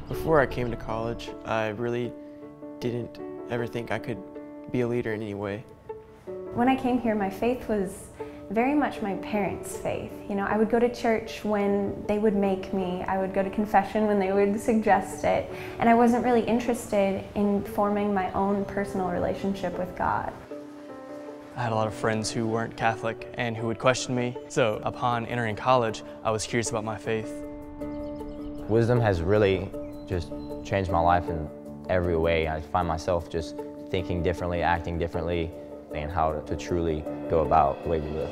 Before I came to college, I really didn't ever think I could be a leader in any way. When I came here, my faith was very much my parents' faith. You know, I would go to church when they would make me. I would go to confession when they would suggest it. And I wasn't really interested in forming my own personal relationship with God. I had a lot of friends who weren't Catholic and who would question me. So upon entering college, I was curious about my faith. Wisdom has really just changed my life in every way. I find myself just thinking differently, acting differently, and how to truly go about the way we live.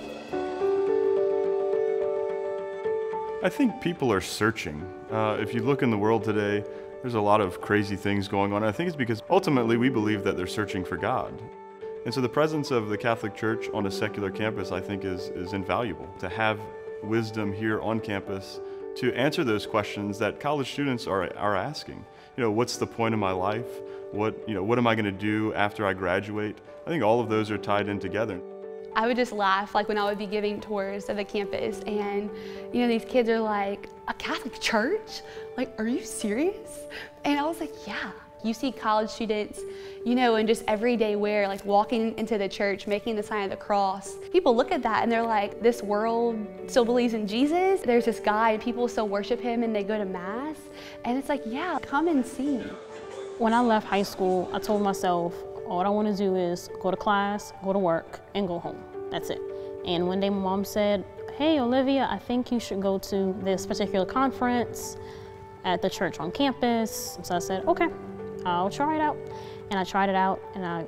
I think people are searching. If you look in the world today, there's a lot of crazy things going on. I think it's because ultimately we believe that they're searching for God. And so the presence of the Catholic Church on a secular campus, I think, is invaluable. To have wisdom here on campus to answer those questions that college students are asking. You know, what's the point of my life? What am I going to do after I graduate? I think all of those are tied in together. I would just laugh like when I would be giving tours of the campus and these kids are like, a Catholic church? Like, are you serious? And I was like, yeah. You see college students, in just everyday wear, like walking into the church, making the sign of the cross. People look at that and they're like, this world still believes in Jesus? There's this guy and people still worship him and they go to mass? And it's like, yeah, come and see. When I left high school, I told myself, all I want to do is go to class, go to work, and go home. That's it. And one day my mom said, hey, Olivia, I think you should go to this particular conference at the church on campus. So I said, okay, I'll try it out. And I tried it out, and I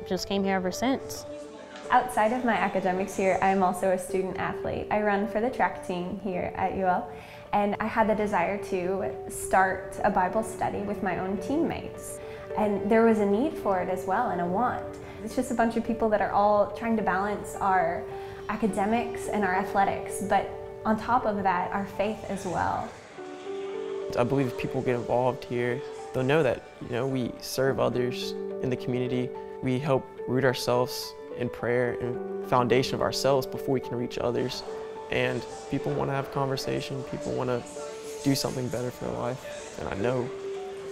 just came here ever since. Outside of my academics here, I'm also a student athlete. I run for the track team here at UL, and I had the desire to start a Bible study with my own teammates. And there was a need for it as well, and a want. It's just a bunch of people that are all trying to balance our academics and our athletics, but on top of that, our faith as well. I believe if people get involved here, they'll know that we serve others in the community. We help root ourselves in prayer and foundation of ourselves before we can reach others. And people want to have conversation. People want to do something better for their life. And I know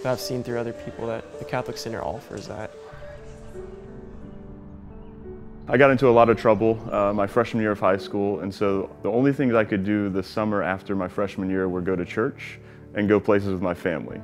that I've seen through other people that the Catholic Center offers that. I got into a lot of trouble my freshman year of high school, and so the only things I could do this summer after my freshman year were go to church and go places with my family.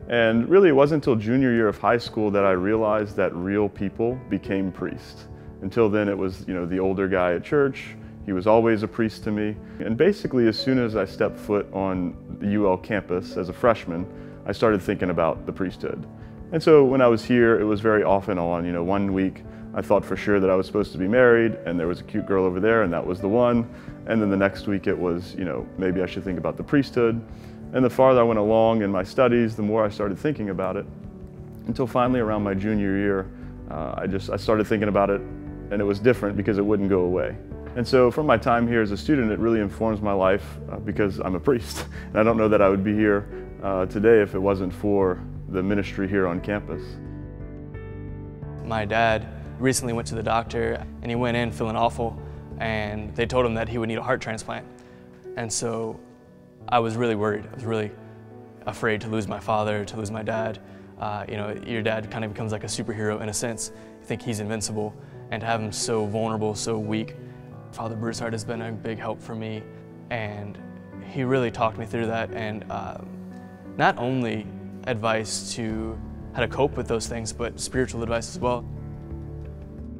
And really, it wasn't until junior year of high school that I realized that real people became priests. Until then, it was the older guy at church. He was always a priest to me. And basically, as soon as I stepped foot on the UL campus as a freshman, I started thinking about the priesthood. And so when I was here, it was very off and on. One week I thought for sure that I was supposed to be married, and there was a cute girl over there, and that was the one. And then the next week it was, maybe I should think about the priesthood. And the farther I went along in my studies, the more I started thinking about it, until finally around my junior year, I started thinking about it, and it was different because it wouldn't go away. And so from my time here as a student, it really informs my life because I'm a priest. And I don't know that I would be here today if it wasn't for the ministry here on campus. My dad recently went to the doctor and he went in feeling awful, and they told him that he would need a heart transplant. And so I was really worried. I was really afraid to lose my father, to lose my dad. Your dad kind of becomes like a superhero in a sense. You think he's invincible, and to have him so vulnerable, so weak. Father BROUSSARD has been a big help for me, and he really talked me through that, and not only advice to how to cope with those things, but spiritual advice as well.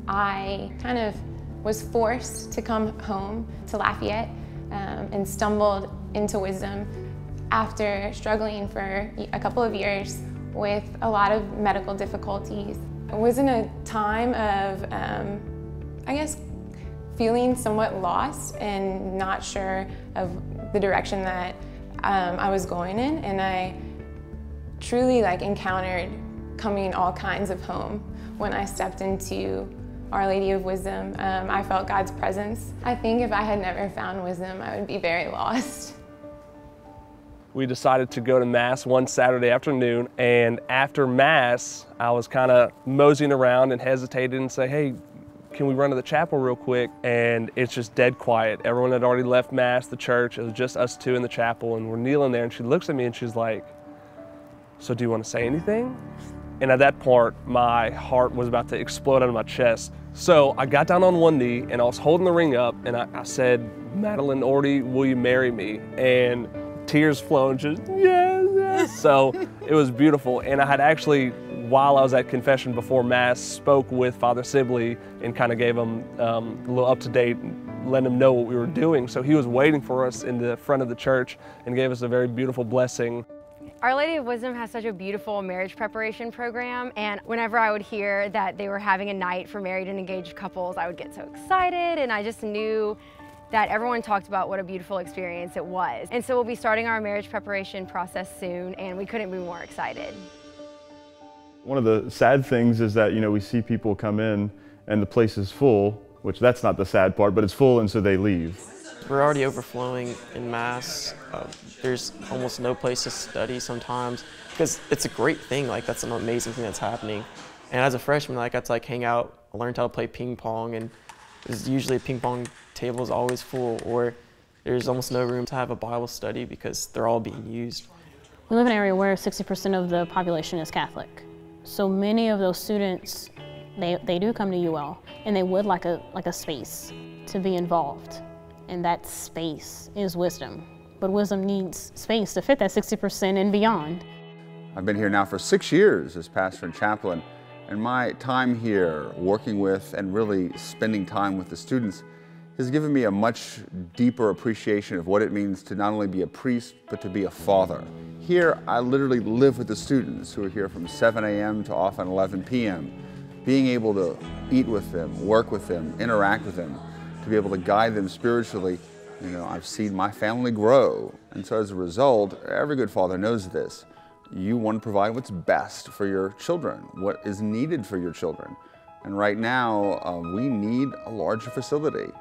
I kind of was forced to come home to Lafayette and stumbled into wisdom after struggling for a couple of years with a lot of medical difficulties. It was in a time of, I guess, feeling somewhat lost and not sure of the direction that I was going in, and I truly encountered coming all kinds of home when I stepped into Our Lady of Wisdom. I felt God's presence. I think if I had never found wisdom, I would be very lost. We decided to go to Mass one Saturday afternoon, and after Mass, I was kind of moseying around and hesitated and say, hey, can we run to the chapel real quick? And it's just dead quiet. Everyone had already left Mass, the church. It was just us two in the chapel, and we're kneeling there, and she looks at me and she's like, so do you want to say anything? And at that part, my heart was about to explode out of my chest. So I got down on one knee and I was holding the ring up, and I said, Madeline Orty, will you marry me? And tears flowing, just yes, yes. So it was beautiful. And I had actually, while I was at confession before Mass, spoke with Father Sibley and kind of gave him a little up-to-date, letting him know what we were doing. So he was waiting for us in the front of the church and gave us a very beautiful blessing. Our Lady of Wisdom has such a beautiful marriage preparation program, and whenever I would hear that they were having a night for married and engaged couples, I would get so excited, and I just knew that everyone talked about what a beautiful experience it was. And so we'll be starting our marriage preparation process soon, and we couldn't be more excited. One of the sad things is that, we see people come in and the place is full, which that's not the sad part, but it's full and so they leave. We're already overflowing in Mass. There's almost no place to study sometimes, because it's a great thing, that's an amazing thing that's happening. And as a freshman, I got to hang out, I learned how to play ping pong, and there's usually a ping pong table is always full, or there's almost no room to have a Bible study because they're all being used. We live in an area where 60% of the population is Catholic. So many of those students, they do come to UL, and they would like a space to be involved. And that space is wisdom. But wisdom needs space to fit that 60% and beyond. I've been here now for 6 years as pastor and chaplain, and my time here working with and really spending time with the students has given me a much deeper appreciation of what it means to not only be a priest, but to be a father. Here, I literally live with the students who are here from 7 a.m. to often 11 p.m. Being able to eat with them, work with them, interact with them, to be able to guide them spiritually. I've seen my family grow, and so as a result, every good father knows this. You want to provide what's best for your children, what is needed for your children. And right now, we need a larger facility.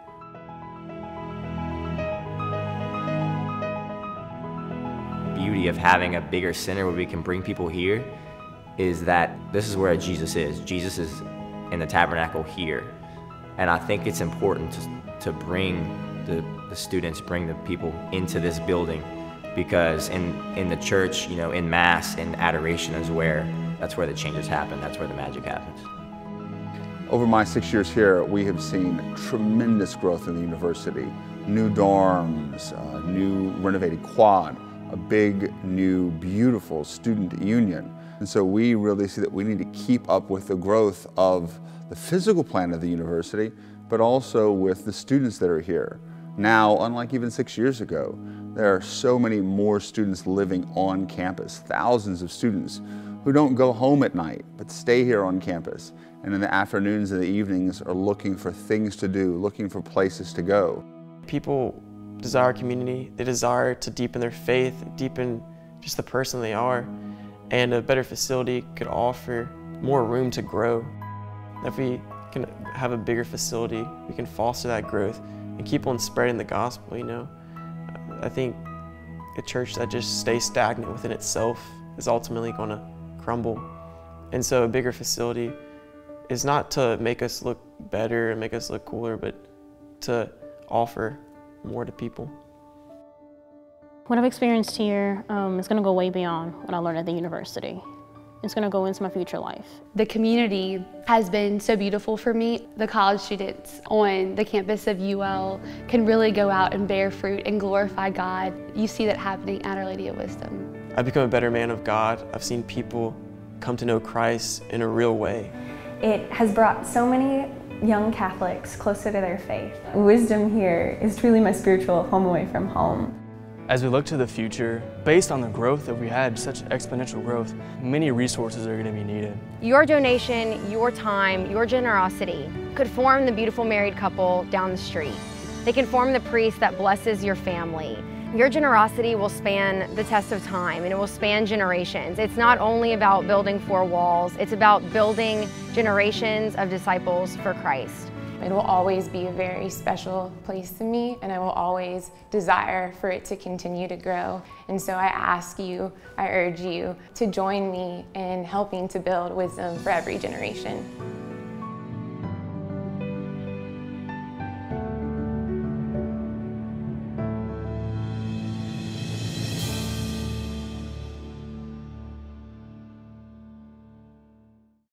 The beauty of having a bigger center where we can bring people here is that this is where Jesus is. Jesus is in the tabernacle here. And I think it's important to bring the students, bring the people into this building, because in the church, in Mass, in adoration that's where the changes happen, that's where the magic happens. Over my 6 years here, we have seen tremendous growth in the university. New dorms, new renovated quad, a big, new, beautiful student union. And so we really see that we need to keep up with the growth of the physical plan of the university, but also with the students that are here. Now, unlike even 6 years ago, there are so many more students living on campus, thousands of students who don't go home at night, but stay here on campus, and in the afternoons and the evenings are looking for things to do, looking for places to go. People desire community, they desire to deepen their faith, deepen just the person they are, and a better facility could offer more room to grow. If we can have a bigger facility, we can foster that growth and keep on spreading the gospel, I think a church that just stays stagnant within itself is ultimately going to crumble. And so a bigger facility is not to make us look better and make us look cooler, but to offer more to people. What I've experienced here is going to go way beyond what I learned at the university. It's going to go into my future life. The community has been so beautiful for me. The college students on the campus of UL can really go out and bear fruit and glorify God. You see that happening at Our Lady of Wisdom. I've become a better man of God. I've seen people come to know Christ in a real way. It has brought so many young Catholics closer to their faith. Wisdom here is truly my spiritual home away from home. As we look to the future, based on the growth that we had, such exponential growth, many resources are going to be needed. Your donation, your time, your generosity could form the beautiful married couple down the street. They can form the priest that blesses your family. Your generosity will span the test of time, and it will span generations. It's not only about building 4 walls, it's about building generations of disciples for Christ. It will always be a very special place to me, and I will always desire for it to continue to grow. And so I ask you, I urge you to join me in helping to build wisdom for every generation.